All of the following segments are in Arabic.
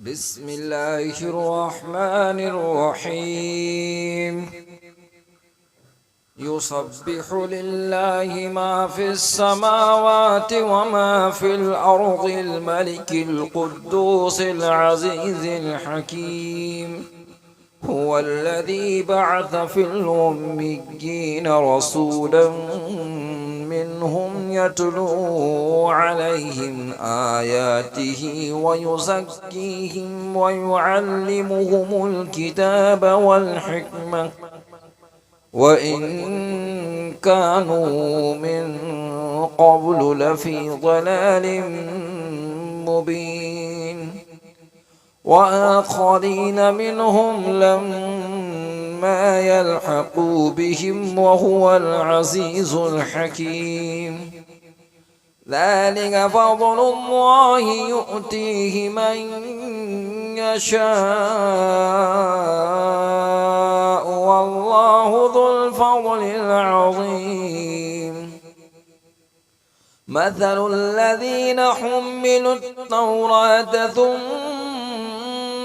بسم الله الرحمن الرحيم يسبح لله ما في السماوات وما في الأرض الملك القدوس العزيز الحكيم هو الذي بعث في الأميين رسولا منهم يتلو عليهم آياته ويزكيهم ويعلمهم الكتاب والحكمة وإن كانوا من قبل لفي ضلال مبين وآخرين منهم لما يلحقوا بهم وهو العزيز الحكيم ذلك فضل الله يؤتيه من يشاء والله ذو الفضل العظيم مثل الذين حملوا التوراة ثم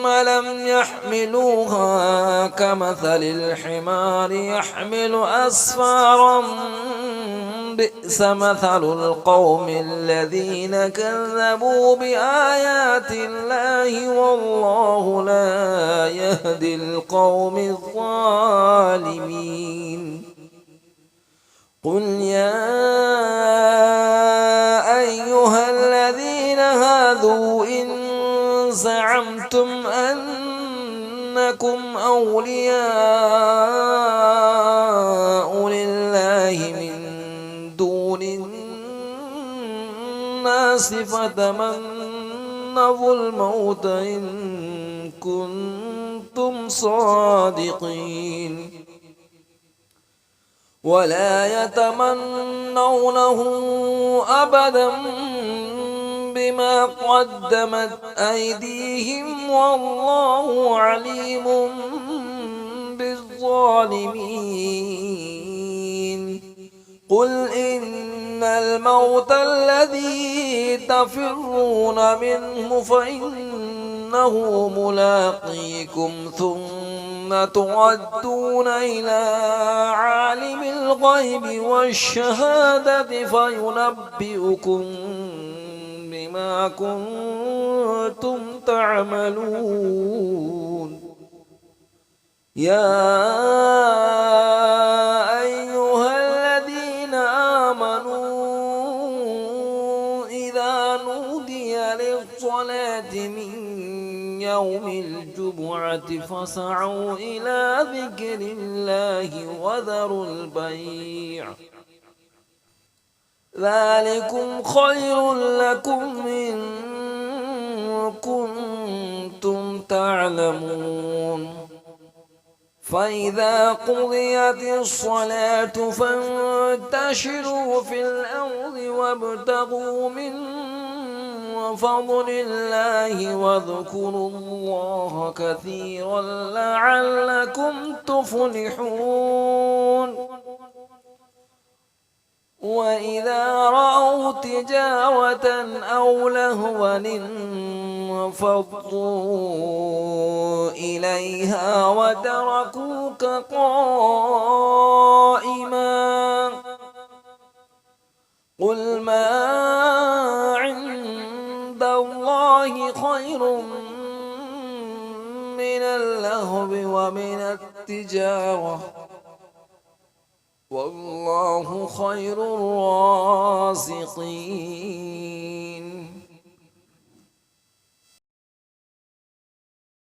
لم يحملوها كمثل الحمار يحمل أسفارا بئس مثل القوم الذين كذبوا بآيات الله والله لا يهدي القوم الظالمين قل يا أيها الذين هادوا إن زعمتم أنكم أولياء لله من دون الناس فتمنوا الموت إن كنتم صادقين ولا يتمنونه أبدا بما قدمت أيديهم والله عليم بالظالمين قل إن الموت الذي تفرون منه فإنه ملاقيكم ثم تردون إلى عالم الغيب والشهادة فينبئكم بما كنتم تعملون يا أيها الذين آمنوا إذا نودي للصلاة من يوم الجمعة فاسعوا إلى ذكر الله وذروا البيع ذلكم خير لكم إن كنتم تعلمون فإذا قضيت الصلاة فانتشروا في الأرض وابتغوا من فضل الله واذكروا الله كثيرا لعلكم تفلحون وإذا رأوا تجارة أو لهوا انفضوا إليها وتركوك قائما قل ما عند الله خير من اللهو ومن التجارة والله خير الرازقين